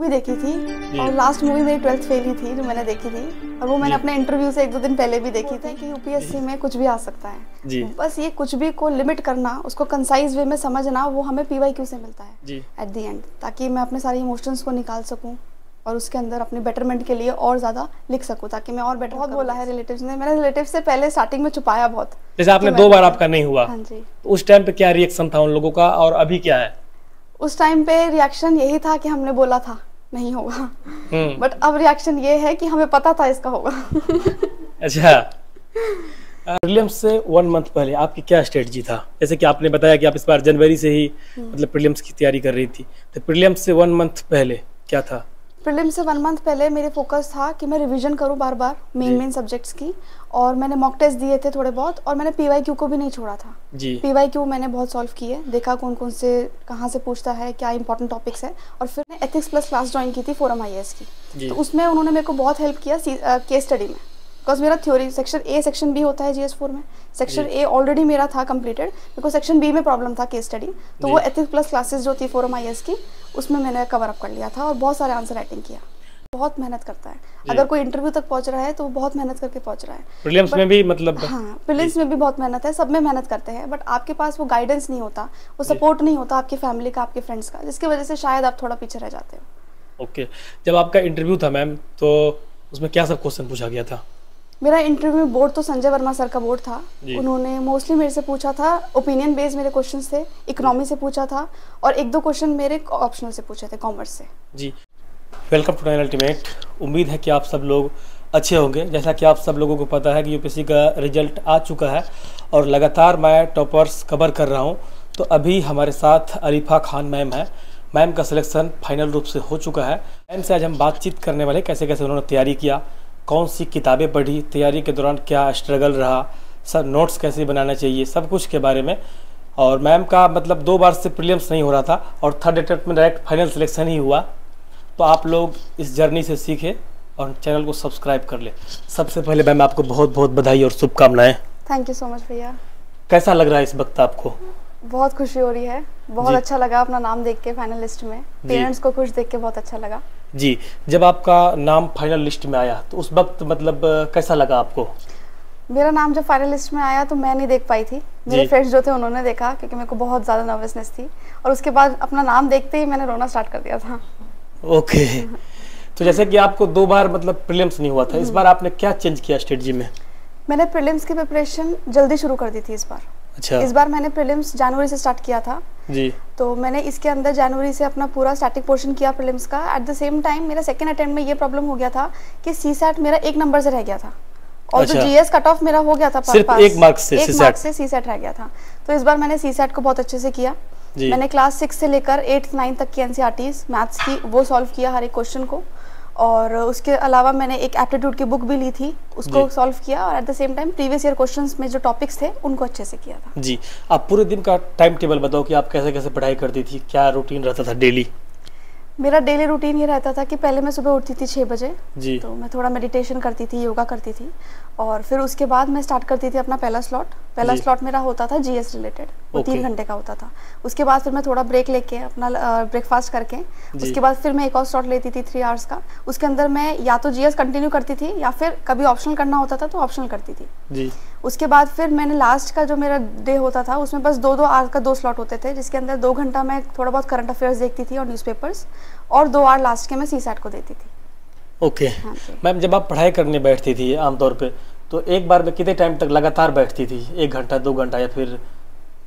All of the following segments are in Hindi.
मूवी देखी थी और लास्ट मूवी मेरी 12th फेल ही थी जो मैंने देखी थी, और वो मैंने अपने इंटरव्यू से 1-2 दिन पहले भी देखी थी कि यूपीएससी में कुछ भी आ सकता है। बस ये कुछ भी को लिमिट करना, उसको कंसाइज वे में समझना, वो हमें पीवाईक्यू से मिलता है एट द एंड, ताकि मैं अपने सारे इमोशंस को निकाल सकूं और उसके अंदर अपने बेटरमेंट के लिए और ज़्यादा लिख सकूं, ताकि मैं और बेटर। बहुत बोला है रिलेटिव्स ने, मैंने रिलेटिव से पहले स्टार्टिंग में छुपाया बहुत। जैसे आपने 2 बार आपका नहीं हुआ, हाँ जी, उस टाइम पे क्या रिएक्शन था उन लोगों का और अभी क्या है? उस टाइम पे रिएक्शन यही था कि हमने बोला था नहीं होगा, बट अब रिएक्शन ये है कि हमें पता था इसका होगा। अच्छा, प्रीलिम्स से 1 मंथ पहले आपकी क्या स्ट्रेटजी था? जैसे कि आपने बताया कि आप इस बार जनवरी से ही मतलब प्रीलिम्स की तैयारी कर रही थी, तो प्रीलिम्स से 1 मंथ पहले क्या था? प्रीलिम्स से 1 मंथ पहले मेरे फोकस था कि मैं रिवीजन करूं बार बार मेन सब्जेक्ट्स की, और मैंने मॉक टेस्ट दिए थे थोड़े बहुत, और मैंने पीवाईक्यू को भी नहीं छोड़ा था। पीवाईक्यू मैंने बहुत सॉल्व किए, देखा कौन कौन से कहाँ से पूछता है, क्या इंपॉर्टेंट टॉपिक्स है, और फिर मैं एथिक्स प्लस क्लास ज्वाइन की थी फोरम IAS की, तो उसमें उन्होंने मेरे को बहुत हेल्प किया केस स्टडी में, बिकॉज मेरा theory section A section B होता है GS4 में, सेक्शन A ऑलरेडी मेरा था कंप्लीटेड, मेरे को सेक्शन B में प्रॉब्लम था केस स्टडी, तो वो एथिक्स प्लस क्लासेस जो थी फोरम IAS की, उसमें मैंने कवर अप कर लिया था और बहुत सारे आंसर राइटिंग किया। बहुत मेहनत करता है, अगर कोई इंटरव्यू तक पहुंच रहा है तो वो बहुत मेहनत करके पहुंच रहा है। प्रीलिम्स में भी मतलब हाँ, प्रीलिम्स में भी बहुत मेहनत है, सब में मेहनत करते हैं, बट आपके पास वो गाइडेंस नहीं होता, वो सपोर्ट नहीं होता आपकी फैमिली का, आपके फ्रेंड्स का, जिसकी वजह से शायद आप थोड़ा पीछे रह जाते हो। ओके, जब आपका इंटरव्यू था मैम, तो उसमें क्या सब क्वेश्चन पूछा गया था? मेरा इंटरव्यू बोर्ड तो संजय वर्मा सर का बोर्ड था, उन्होंने मोस्टली मेरे से पूछा था, ओपिनियन बेस्ड मेरे क्वेश्चंस थे, इकोनॉमी से पूछा था, और 1-2 क्वेश्चन मेरे ऑप्शनल से पूछे थे, कॉमर्स से। जी, वेलकम टू 9 अल्टीमेट। उम्मीद है कि आप सब लोग अच्छे होंगे। जैसा कि आप सब लोगों को पता है कि यूपीएससी का रिजल्ट आ चुका है और लगातार मैं टॉपर्स कवर कर रहा हूं, तो अभी हमारे साथ अरीफा खान मैम है। मैम का सिलेक्शन फाइनल रूप से हो चुका है। मैम से आज हम बातचीत करने वाले कैसे कैसे उन्होंने तैयारी किया, कौन सी किताबें पढ़ी, तैयारी के दौरान क्या स्ट्रगल रहा, सब नोट्स कैसे बनाना चाहिए, सब कुछ के बारे में। और मैम का मतलब 2 बार से प्रीलिम्स नहीं हो रहा था और 3rd अटेम्प्ट में डायरेक्ट फाइनल सिलेक्शन ही हुआ। तो आप लोग इस जर्नी से सीखें और चैनल को सब्सक्राइब कर ले। सबसे पहले मैम आपको बहुत बहुत बधाई और शुभकामनाएं। थैंक यू सो मच भैया। कैसा लग रहा है इस वक्त आपको? बहुत खुशी हो रही है, बहुत अच्छा लगा अपना नाम देख के फाइनल लिस्ट में, पेरेंट्स को खुश देख के बहुत अच्छा लगा। जी, जब आपका नाम फाइनल लिस्ट में आया तो उस वक्त मतलब कैसा लगा आपको? मेरा नाम जब फाइनल लिस्ट में आया तो मैं नहीं देख पाई थी, मेरे फ्रेंड्स जो थे उन्होंने देखा, क्योंकि मेरे को बहुत ज़्यादा नर्वसनेस थी, और उसके बाद अपना नाम देखते ही मैंने रोना स्टार्ट कर दिया था। ओके, तो जैसे कि आपको 2 बार मतलब प्रीलिम्स नहीं हुआ था, इस बार आपने क्या चेंज किया स्ट्रेटजी में? मैंने प्रीलिम्स की प्रिपरेशन जल्दी शुरू कर दी थी इस बार। अच्छा, इस बार मैंने प्रीलिम्स जनवरी से स्टार्ट किया था जी, तो मैंने इसके अंदर जनवरी से अपना पूरा स्टैटिक पोर्शन किया प्रीलिम्स का। एट द सेम टाइम मेरा सेकंड अटेम्प्ट में ये प्रॉब्लम हो गया था कि CSAT मेरा 1 नंबर से रह गया था, और जो GS कट ऑफ मेरा हो गया था सिर्फ 1 मार्क से CSAT रह गया था। तो इस बार मैंने CSAT को बहुत अच्छे से किया। मैंने क्लास 6 से लेकर 8th 9th तक की NCERTs मैथ्स की वो सॉल्व किया हर एक क्वेश्चन को, और उसके अलावा मैंने एक एप्टीट्यूड की बुक भी ली थी, उसको सॉल्व किया, और at the same time previous year questions में जो टॉपिक्स थे उनको अच्छे से किया था। जी, आप पूरे दिन का टाइम टेबल बताओ कि आप कैसे कैसे पढ़ाई करती थी, क्या रूटीन रहता था डेली? मेरा डेली रूटीन ये रहता था कि पहले मैं सुबह उठती थी 6 बजे, तो मैं थोड़ा मेडिटेशन करती थी, योगा करती थी, और फिर उसके बाद मैं स्टार्ट करती थी अपना पहला स्लॉट मेरा होता था GS रिलेटेड, वो 3 घंटे का होता था। उसके बाद फिर मैं थोड़ा ब्रेक लेके अपना ब्रेकफास्ट करके उसके बाद फिर मैं एक और स्लॉट लेती थी 3 आवर्स का। उसके अंदर मैं या तो GS कंटिन्यू करती थी या फिर कभी ऑप्शनल करना होता था तो ऑप्शनल करती थी जी। उसके बाद फिर मैंने लास्ट का जो मेरा डे होता था उसमें बस 2-2 आवर का 2 स्लॉट होते थे, जिसके अंदर 2 घंटा मैं थोड़ा बहुत करंट अफेयर्स देखती थी और न्यूज़पेपर्स, और 2 आवर लास्ट के मैं CSAT को देती थी। ओके मैम, जब आप पढ़ाई करने बैठती थी आमतौर पे तो एक बार में कितने टाइम तक लगातार बैठती थी? 1 घंटा 2 घंटा या फिर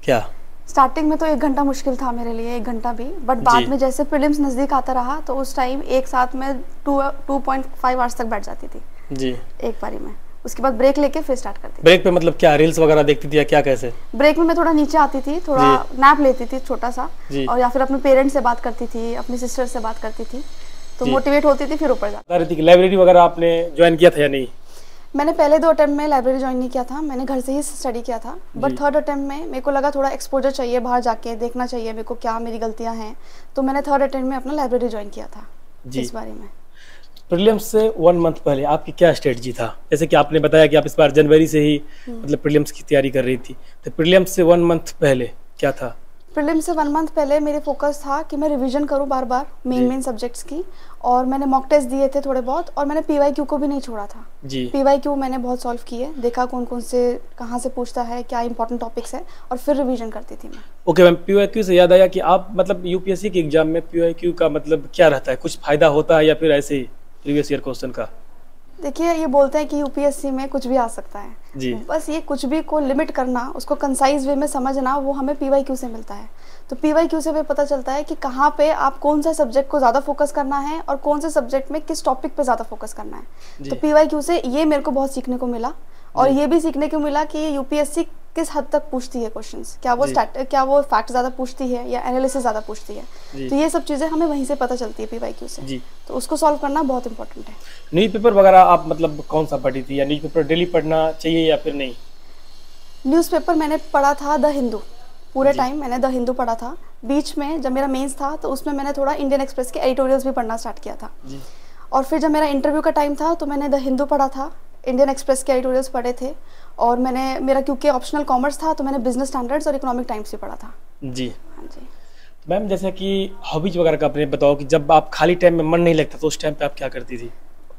क्या? स्टार्टिंग में तो 1 घंटा मुश्किल था मेरे लिए, 1 घंटा भी, बट बाद में जैसे प्रीलिम्स नज़दीक आता रहा तो उस टाइम एक साथ में 2.5 आवर्स तक बैठ जाती थी जी एक बारी में। उसके बाद ब्रेक लेके फिर स्टार्ट करती थी। ब्रेक पे मतलब क्या रील्स वगैरह देखती थी या क्या, कैसे? ब्रेक में मैं थोड़ा नीचे आती थी, थोड़ा नैप लेती थी छोटा सा, और या फिर अपने पेरेंट्स से बात करती थी, अपनी सिस्टर से बात करती थी, तो मोटिवेट होती थी, फिर ऊपर जाती थी। लाइब्रेरी वगैरह आपने ज्वाइन किया था या नहीं? मैंने पहले 2 अटेम्प्ट में लाइब्रेरी ज्वाइन नहीं किया था, मैंने घर से ही स्टडी किया था, बट 3rd अटेम्प्ट में मेरे को लगा थोड़ा एक्सपोजर चाहिए, बाहर जाके देखना चाहिए मेरे को क्या मेरी गलतियां हैं, तो मैंने 3rd अटेम्प्ट में अपना लाइब्रेरी ज्वाइन किया था इस बारे में। प्रीलिम्स से 1 मंथ पहले आपकी क्या स्ट्रेटजी था? जैसे कि आपने बताया कि आप इस बार जनवरी से ही मतलब प्रीलिम्स की तैयारी कर रही थी, तो प्रीलिम्स से 1 मंथ पहले क्या था? प्रीलिम से 1 मंथ पहले मेरे फोकस था कि मैं रिवीजन करूं बार बार मेन सब्जेक्ट्स की, और मैंने मॉक टेस्ट दिए थे थोड़े बहुत, और मैंने पीवाईक्यू को भी नहीं छोड़ा था जी। पीवाईक्यू मैंने बहुत सॉल्व किए, देखा कौन कौन से कहाँ से पूछता है, क्या इंपॉर्टेंट टॉपिक्स है, और फिर रिवीजन करती थी मैं। ओके मैम, पीवाईक्यू से याद आया कि आप मतलब यूपीएससी के एग्जाम में पीवाईक्यू का मतलब क्या रहता है, कुछ फायदा होता है या फिर ऐसे ही प्रीवियस ईयर क्वेश्चन का? देखिए, ये बोलते हैं कि यूपीएससी में कुछ भी आ सकता है जी। बस ये कुछ भी को लिमिट करना, उसको कंसाइज वे में समझना, वो हमें पीवाईक्यू से मिलता है। तो पीवाईक्यू से भी पता चलता है कि कहाँ पे आप कौन सा सब्जेक्ट को ज़्यादा फोकस करना है और कौन से सब्जेक्ट में किस टॉपिक पे ज़्यादा फोकस करना है। तो पीवाईक्यू से ये मेरे को बहुत सीखने को मिला, और ये भी सीखने को मिला कि यूपीएससी किस हद तक पूछती है क्वेश्चंस, क्या वो फैक्ट ज़्यादा पूछती है या एनालिसिस ज़्यादा पूछती है। तो ये सब चीज़ें हमें वहीं से पता चलती है पीवाईक्यू से जी। तो उसको सॉल्व करना बहुत इंपॉर्टेंट है। न्यूज़पेपर वगैरह आप मतलब कौन सा पढ़ी थी, या न्यूज़पेपर डेली पढ़ना चाहिए या फिर नहीं? न्यूज़पेपर मैंने पढ़ा था द हिंदू, पूरे टाइम मैंने द हिंदू पढ़ा था। बीच में जब मेरा मेंस था तो उसमें मैंने थोड़ा इंडियन एक्सप्रेस के एडिटोरियल्स भी पढ़ना स्टार्ट किया था जी। और फिर जब मेरा इंटरव्यू का टाइम था तो मैंने द हिंदू पढ़ा था, इंडियन एक्सप्रेस के एडिटोरियल्स पढ़े थे, और मेरा क्योंकि ऑप्शनल कॉमर्स था तो मैंने बिजनेस स्टैंडर्ड्स और इकोनॉमिक टाइम्स भी पढ़ा था जी। हाँ जी मैम, जैसे कि हॉबीज वगैरह का अपने बताओ कि जब आप खाली टाइम में मन नहीं लगता तो उस टाइम पे आप क्या करती थी?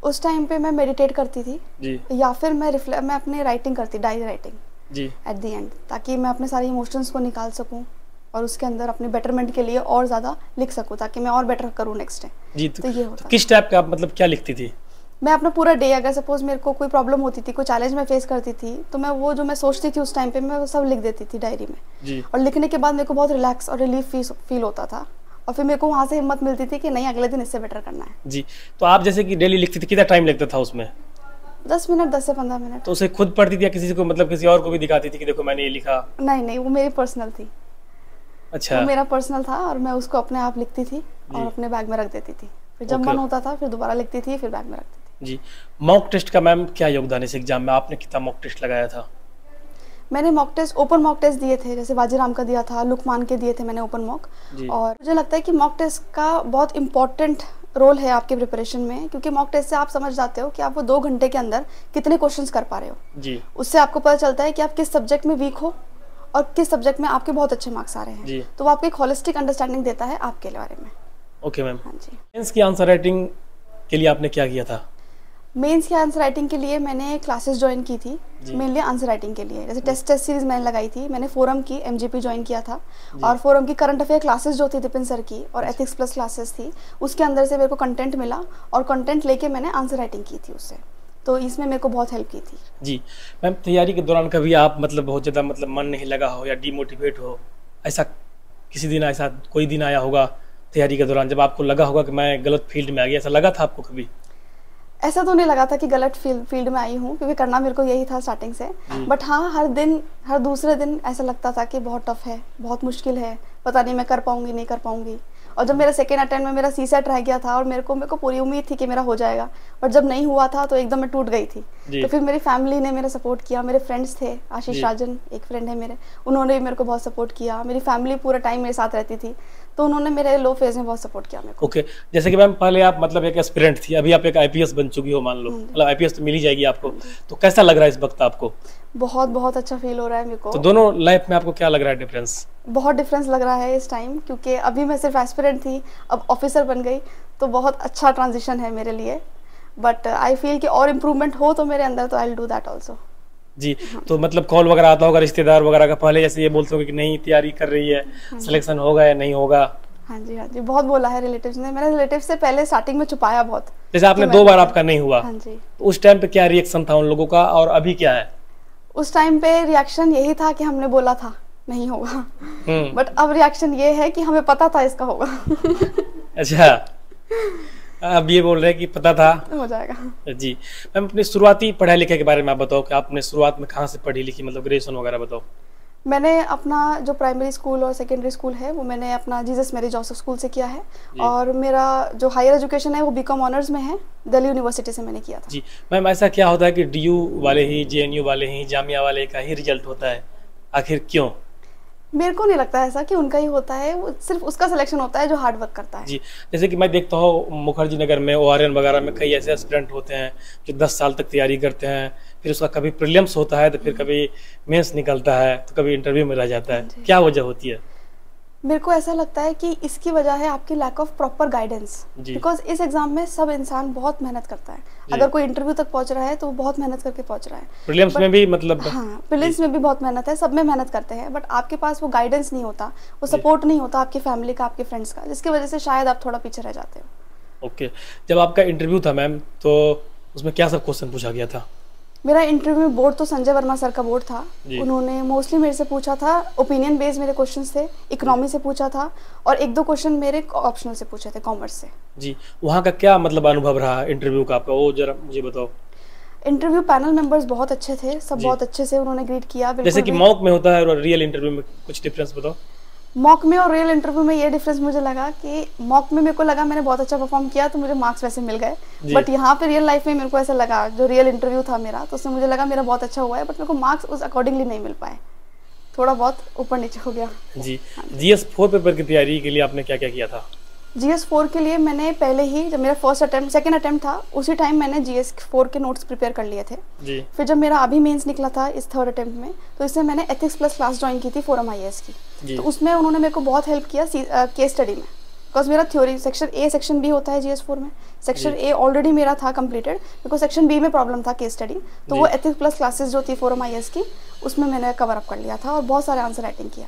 उस टाइम पे मैं मेडिटेट करती थी जी। या फिर मैं अपने राइटिंग करती, डायरी राइटिंग जी एट द एंड, ताकि मैं अपने सारे इमोशंस को निकाल सकूं और उसके अंदर अपने बेटरमेंट के लिए और ज़्यादा लिख सकूं, ताकि मैं और बेटर करूं नेक्स्ट टाइम जी। तो ये होता। किस टाइप का आप मतलब क्या लिखती थी? मैं अपना पूरा डे, अगर सपोज मेरे को कोई प्रॉब्लम होती थी, कोई चैलेंज मैं फेस करती थी, तो मैं वो जो मैं सोचती थी उस टाइम पे मैं वो सब लिख देती थी डायरी में जी। और लिखने के बाद मेरे को बहुत रिलैक्स और रिलीफ फील होता था, और फिर मेरे को वहाँ से हिम्मत मिलती थी कि नहीं, अगले दिन इससे बेटर करना है जी। तो आप जैसे कि डेली लिखती थी, कितना टाइम लगता था उसमें? 10 मिनट, 10 से 15 मिनट। तो उसे खुद पढ़ती थी या किसी को मतलब किसी और को भी दिखाती थी कि देखो मैंने ये लिखा? नहीं, वो मेरी पर्सनल थी। अच्छा, वो मेरा पर्सनल था और मैं उसको अपने आप लिखती थी और अपने बैग में रख देती थी। फिर जब मन होता था फिर दोबारा लिखती थी, फिर बैग में रखती थी जी। मॉक टेस्ट का मैम क्या योगदान है इस एग्जाम में? आपने कितना मॉक टेस्ट लगाया था? मैंने mock test, open mock test दिए थे, जैसे बाजीराम का दिया था, लुकमान के दिए थे मैंने ओपन मॉक। और मुझे लगता है कि मॉक टेस्ट का बहुत इंपॉर्टेंट रोल है आपके प्रिपरेशन में, क्योंकि मॉक टेस्ट से आप समझ जाते हो कि आप वो 2 घंटे के अंदर कितने क्वेश्चंस कर पा रहे हो जी। उससे आपको पता चलता है कि आप किस सब्जेक्ट में वीक हो और किस सब्जेक्ट में आपके बहुत अच्छे मार्क्स आ रहे हैं जी। तो वो आपको एक होलिस्टिक अंडरस्टैंडिंग देता है आपके बारे में। Okay ma'am. हाँ जी। मेंस की आंसर राइटिंग के लिए आपने क्या किया था? मेंस की आंसर राइटिंग के लिए मैंने क्लासेस ज्वाइन की थी, मेनली आंसर राइटिंग के लिए। जैसे टेस्ट सीरीज मैंने लगाई थी, मैंने फोरम की एमजीपी ज्वाइन किया था, और फोरम की करंट अफेयर क्लासेस जो थी दिपिन सर की, और एथिक्स प्लस क्लासेस थी, उसके अंदर से मेरे को कंटेंट मिला और कंटेंट लेके मैंने आंसर राइटिंग की थी उससे, तो इसमें मेरे को बहुत हेल्प की थी जी। मैम, तैयारी के दौरान कभी आप मतलब बहुत ज़्यादा मतलब मन नहीं लगा हो या डीमोटिवेट हो, ऐसा किसी दिन, ऐसा कोई दिन आया होगा तैयारी के दौरान जब आपको लगा होगा कि मैं गलत फील्ड में आ गया, ऐसा लगा था आपको कभी? ऐसा तो नहीं लगा था कि गलत फील्ड में आई हूँ, क्योंकि करना मेरे को यही था स्टार्टिंग से। बट हाँ, हर दूसरे दिन ऐसा लगता था कि बहुत टफ है, बहुत मुश्किल है, पता नहीं मैं कर पाऊंगी नहीं कर पाऊंगी। और जब मेरा सेकेंड अटेम्प्ट में मेरा सीसेट रह गया था और मेरे को पूरी उम्मीद थी कि मेरा हो जाएगा, पर जब नहीं हुआ था तो एकदम मैं टूट गई थी। तो फिर मेरी फैमिली ने मेरा सपोर्ट किया, मेरे फ्रेंड्स थे, आशीष राजन एक फ्रेंड है मेरे, उन्होंने भी मेरे को बहुत सपोर्ट किया। मेरी फैमिली पूरा टाइम मेरे साथ रहती थी, तो उन्होंने मेरे लो फेज में बहुत सपोर्ट किया मेरे को। ओके, जैसे कि मैम पहले आप मतलब एक एस्पिरेंट थी, अभी आप एक आईपीएस बन चुकी हो, मान लो मतलब आईपीएस तो मिल ही जाएगी आपको, तो कैसा लग रहा है इस वक्त आपको? बहुत अच्छा फील हो रहा है मेरे को। तो दोनों लाइफ में आपको क्या लग रहा है डिफरेंस? बहुत डिफरेंस लग रहा है इस टाइम, क्योंकि अभी मैं सिर्फ एस्पिरेंट थी, अब ऑफिसर बन गई, तो बहुत अच्छा ट्रांजिशन है मेरे लिए। बट आई फील कि और इम्प्रूवमेंट हो तो मेरे अंदर, तो I will do that also जी। तो मतलब कॉल वगैरह आता होगा रिश्तेदार वगैरह का, पहले जैसे ये बोलते हो कि नहीं तैयारी कर रही है, सिलेक्शन होगा या नहीं होगा? हाँ जी, बहुत बोला है रिलेटिव्स ने। मैंने रिलेटिव्स से पहले स्टार्टिंग में छुपाया बहुत, जैसे आपने 2 बार आपका नहीं हुआ। हाँ जी। तो उस टाइम पे क्या रिएक्शन था उन लोगों का और अभी क्या है? उस टाइम पे रिएक्शन यही था कि हमने बोला था नहीं होगा, बट अब रिएक्शन ये है कि हमें पता था इसका होगा। अच्छा, अब ये बोल रहे हैं कि पता था हो जाएगा जी। मैम, अपनी शुरुआती पढ़ाई लिखाई के बारे में आप बताओ कि आपने शुरुआत में कहाँ से पढ़ी लिखी, मतलब ग्रेजुएशन वगैरह बताओ। मैंने अपना जो प्राइमरी स्कूल और सेकेंडरी स्कूल है वो मैंने अपना जीसस मैरी जोसेफ स्कूल से किया है, और मेरा जो हायर एजुकेशन है वो बीकॉम ऑनर्स में है, दिल्ली यूनिवर्सिटी से मैंने किया था जी। मैम, ऐसा क्या होता है कि डीयू वाले ही, जेएनयू वाले ही, जामिया वाले का ही रिजल्ट होता है, आखिर क्यों? मेरे को नहीं लगता ऐसा कि उनका ही होता है, वो सिर्फ उसका सिलेक्शन होता है जो हार्ड वर्क करता है जी। जैसे कि मैं देखता हूँ मुखर्जी नगर में, ओआरएन वगैरह में कई ऐसे एस्पिरेंट होते हैं जो 10 साल तक तैयारी करते हैं, फिर उसका कभी प्रीलिम्स होता है तो फिर कभी मेंस निकलता है तो कभी इंटरव्यू में रह जाता है। क्या वजह होती है? मेरे को ऐसा लगता है कि इसकी वजह है आपकी lack of proper guidance, because इस एग्जाम में सब इंसान बहुत मेहनत करता है। अगर कोई इंटरव्यू तक पहुंच रहा है तो वो बहुत मेहनत करके पहुंच रहा है। प्रीलिम्स में भी मतलब, हाँ, प्रीलिम्स में भी बहुत मेहनत है, सब में मेहनत करते हैं, बट आपके पास वो गाइडेंस नहीं होता, वो सपोर्ट नहीं होता आपकी फैमिली का, आपके फ्रेंड्स का, जिसकी वजह से शायद आप थोड़ा पीछे रह जाते हो। ओके, जब आपका इंटरव्यू था मैम, तो उसमें क्या सब क्वेश्चन पूछा गया था? मेरा इंटरव्यू बोर्ड तो संजय वर्मा सर का बोर्ड था। उन्होंने मोस्टली मेरे से पूछा था, ओपिनियन बेस्ड मेरे क्वेश्चंस थे, इकोनॉमी से पूछा था और एक दो क्वेश्चन मेरे ऑप्शनल से पूछे थे, कॉमर्स से। जी, वहाँ का क्या मतलब अनुभव रहा इंटरव्यू का आपका, वो जरा मुझे बताओ। इंटरव्यू पैनल मेंबर्स बहुत अच्छे थे, सब बहुत अच्छे से उन्होंने ग्रीट किया। जैसे कि मॉक में होता है और रियल इंटरव्यू में कुछ डिफरेंस बताओ। मॉक में और रियल इंटरव्यू में ये डिफरेंस मुझे लगा कि मॉक में मेरे को लगा मैंने बहुत अच्छा परफॉर्म किया तो मुझे मार्क्स वैसे मिल गए, बट यहाँ पे रियल लाइफ में मेरे को ऐसा लगा, जो रियल इंटरव्यू था मेरा, तो उसमें मुझे लगा मेरा बहुत अच्छा हुआ है, बट मेरे को मार्क्स उस अकॉर्डिंगली नहीं मिल पाए, थोड़ा बहुत ऊपर नीचे हो गया। जी, GS4 पेपर की तैयारी के लिए आपने क्या क्या किया था? GS4 के लिए मैंने पहले ही, जब मेरा सेकंड अटेम्प्ट था, उसी टाइम मैंने GS4 के नोट्स प्रिपेयर कर लिए थे। जी। फिर जब मेरा अभी मेंस निकला था इस थर्ड अटेम्प्ट में, तो इसमें मैंने एथिक्स प्लस क्लास ज्वाइन की थी फोरम IAS की। तो उसमें उन्होंने मेरे को बहुत हेल्प किया केस स्टडी में, बिकॉज मेरा theory section A section B होता है GS4 में। सेक्शन A ऑलरेडी मेरा था कंप्लीटेड, बिकॉज सेक्शन B में प्रॉब्लम था केस स्टडी, तो वो एथिक्स प्लस क्लासेस जो थी फोरम IAS की, उसमें मैंने कवर अप कर लिया था और बहुत सारे आंसर राइटिंग किया।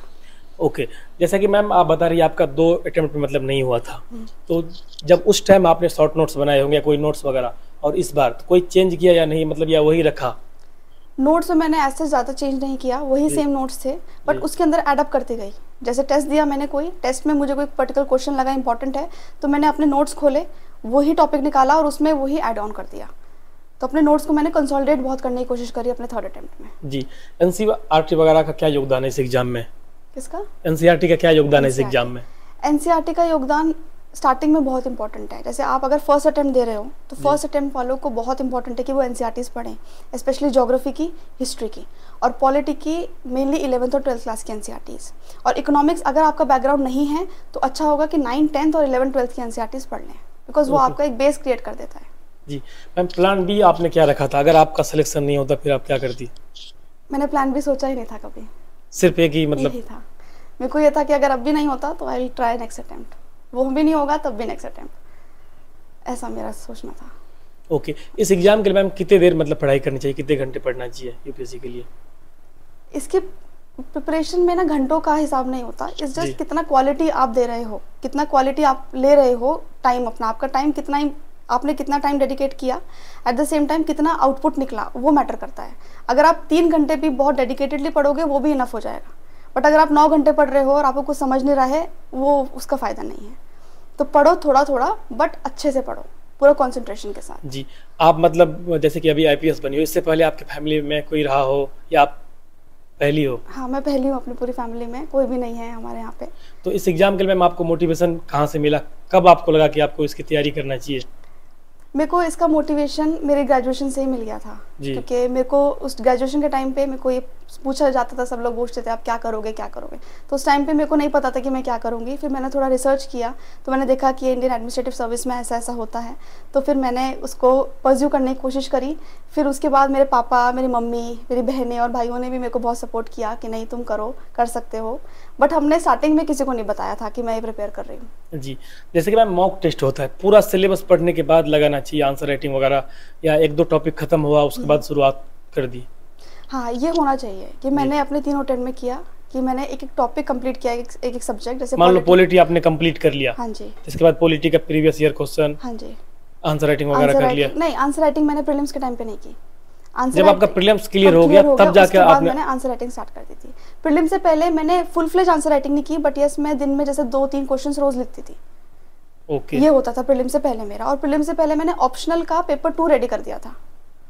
ओके, जैसा कि मैम आप बता रही है आपका 2 अटेम्प्ट में मतलब नहीं हुआ था, तो जब उस टाइम आपने शॉर्ट नोट्स बनाए होंगे, कोई नोट्स वगैरह, और इस बार तो कोई चेंज किया या नहीं, मतलब या वही रखा? नोट्स में मैंने ऐसे ज़्यादा चेंज नहीं किया, वही सेम नोट्स थे, बट उसके अंदर एडअप करती गई। जैसे टेस्ट दिया मैंने, कोई टेस्ट में मुझे कोई पर्टिकुलर क्वेश्चन लगा इंपॉर्टेंट है, तो मैंने अपने नोट्स खोले, वही टॉपिक निकाला और उसमें वही ऐड ऑन कर दिया। तो अपने नोट्स को मैंने कंसोलिडेट बहुत करने की कोशिश करी अपने थर्ड अटेम्प्ट में। जी, NCERT वगैरह का क्या योगदान है इस एग्जाम में? किसका? NCERT का क्या योगदान है इस एग्जाम में? NCERT का योगदान स्टार्टिंग में बहुत इंपॉर्टेंट है। जैसे आप अगर फर्स्ट अटेम्प्ट दे रहे हो तो फर्स्ट अटेम्प्ट वालों को बहुत इंपॉर्टेंट है कि वो NCERTs पढ़ें, स्पेशली ज्योग्राफी की, हिस्ट्री की और पॉलिटी की, मेनली 11th और 12th क्लास की NCERTs। और इकोनॉमिक्स अगर आपका बैकग्राउंड नहीं है तो अच्छा होगा कि 9th, 10th और 11th, 12th की NCERTs पढ़ लें, बिकॉज वो आपका एक बेस क्रिएट कर देता है। जी मैम, प्लान B आपने क्या रखा था? अगर आपका सिलेक्शन नहीं होता फिर आप क्या करती? मैंने प्लान B सोचा ही नहीं था कभी, सिर्फ एक ही मतलब यही था। मेरे को ये था कि अगर अब भी नहीं होता तो I will try next attempt, वो भी नहीं होगा तब भी नेक्स्ट अटेम्प्ट, ऐसा मेरा सोचना था। ओके, इस एग्जाम के लिए मैम कितने देर मतलब पढ़ाई करनी चाहिए, कितने घंटे पढ़ना चाहिए UPSC के लिए? इसके प्रिपरेशन में ना घंटों का हिसाब नहीं होता, इस जस्ट कितना क्वालिटी आप दे रहे हो, कितना क्वालिटी आप ले रहे हो, टाइम अपना, आपका टाइम कितना, आपने कितना टाइम डेडिकेट किया, एट द सेम टाइम कितना आउटपुट निकला, वो मैटर करता है। अगर आप 3 घंटे भी बहुत डेडिकेटेडली पढ़ोगे वो भी इनफ हो जाएगा, बट अगर आप 9 घंटे पढ़ रहे हो और आपको कुछ समझ नहीं रहा है, वो उसका फ़ायदा नहीं है। तो पढ़ो थोड़ा थोड़ा, बट अच्छे से पढ़ो, पूरा कंसंट्रेशन के साथ। जी, आप मतलब जैसे कि अभी IPS बनी हो, इससे पहले आपके फैमिली में कोई रहा हो या आप पहली हो? हाँ, मैं पहली हूँ अपनी पूरी फैमिली में, कोई भी नहीं है हमारे यहाँ पे। तो इस एग्जाम के लिए मैम आपको मोटिवेशन कहाँ से मिला, कब आपको लगा कि आपको इसकी तैयारी करना चाहिए? मेरे को इसका मोटिवेशन मेरे ग्रेजुएशन से ही मिल गया था, क्योंकि मेरे को उस ग्रेजुएशन के टाइम पे मेरे को ये पूछा जाता था, सब लोग पूछते थे आप क्या करोगे क्या करोगे, तो उस टाइम पे मेरे को नहीं पता था कि मैं क्या करूँगी। फिर मैंने थोड़ा रिसर्च किया तो मैंने देखा कि इंडियन एडमिनिस्ट्रेटिव सर्विस में ऐसा ऐसा होता है, तो फिर मैंने उसको परस्यू करने की कोशिश करी। फिर उसके बाद मेरे पापा, मेरी मम्मी, मेरी बहनें और भाइयों ने भी मेरे को बहुत सपोर्ट किया कि नहीं तुम करो, कर सकते हो, बट हमने स्टार्टिंग में किसी को नहीं बताया था कि मैं ये प्रिपेयर कर रही हूँ। जी, जैसे कि मैम मॉक टेस्ट होता है, पूरा सिलेबस पढ़ने के बाद लगाना चाहिए आंसर राइटिंग वगैरह, या 1-2 टॉपिक खत्म हुआ उसके बाद शुरुआत कर दी? हाँ, ये होना चाहिए कि मैंने अपने 3 अटेम्प्ट में किया कि मैंने एक एक टॉपिक कंप्लीट किया, एक सबजेक्ट। जैसे मान लो पॉलिटी आपने कंप्लीट कर लिया, हाँ जी, इसके बाद पॉलिटी का प्रीवियस ईयर क्वेश्चन, हाँ जी, आंसर राइटिंग वगैरह कर लिया? नहीं, आंसर राइटिंग मैंने प्रीलिम्स के टाइम पे नहीं की। जब आपका प्रीलिम्स क्लियर हो गया तब जाके आपने मैंने आंसर राइटिंग स्टार्ट कर दी थी। प्रीलिम्स से पहले मैंने फुल फ्लेज आंसर राइटिंग नहीं की, बट यस मैं दिन में जैसे 2-3 क्वेश्चंस रोज लिखती थी। ओके, ये होता था प्रीलिम्स से पहले मेरा। और प्रीलिम्स से पहले मैंने ऑप्शनल का पेपर 2 रेडी कर दिया था।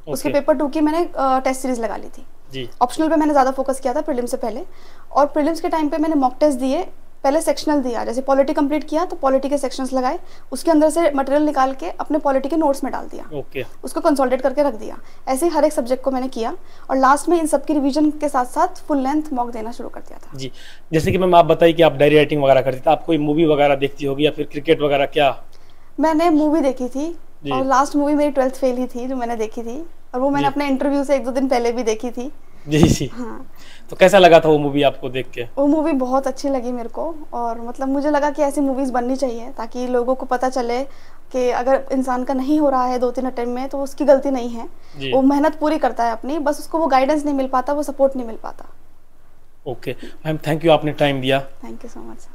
उसके पेपर 2 की मैंने टेस्ट सीरीज लगा ली थी। जी, ऑप्शनल पे मैंने ज़्यादा फोकस किया था प्रीलिम्स से पहले। और प्रीलिम्स के टाइम पे मैंने मॉक टेस्ट दिए, पहले सेक्शनल दिया, जैसे पॉलिटी कंप्लीट किया तो पॉलिटी के सेक्शंस लगाए, उसके अंदर से मटेरियल निकाल के अपने पॉलिटी के नोट्स में डाल दिया। ओके, उसको कंसोलिडेट करके रख दिया। ऐसे ही हर एक सब्जेक्ट को मैंने किया और लास्ट में इन सबकी रिवीजन के साथ साथ फुल लेंथ मॉक देना शुरू कर दिया था। जी, जैसे कि मैम आप बताइए कि आप डायरी राइटिंग वगैरह करती थी, आप कोई मूवी वगैरह देखती होगी या फिर क्रिकेट वगैरह? क्या मैंने मूवी देखी थी और लास्ट मूवी मेरी 12th फेल ही थी जो मैंने देखी थी, और वो मैंने अपने इंटरव्यू से 1-2 दिन पहले भी देखी थी। जी जी। हाँ। तो कैसा लगा था वो मूवी आपको देख के? वो मूवी बहुत अच्छी लगी मेरे को, और मतलब मुझे लगा कि ऐसी मूवीज़ बननी चाहिए ताकि लोगों को पता चले कि अगर इंसान का नहीं हो रहा है 2-3 अटेम्प्ट में तो उसकी गलती नहीं है, वो मेहनत पूरी करता है अपनी, बस उसको वो गाइडेंस नहीं मिल पाता, वो सपोर्ट नहीं मिल पाता। ओके मैम, थैंक यू, आपने टाइम दिया। Thank you so much.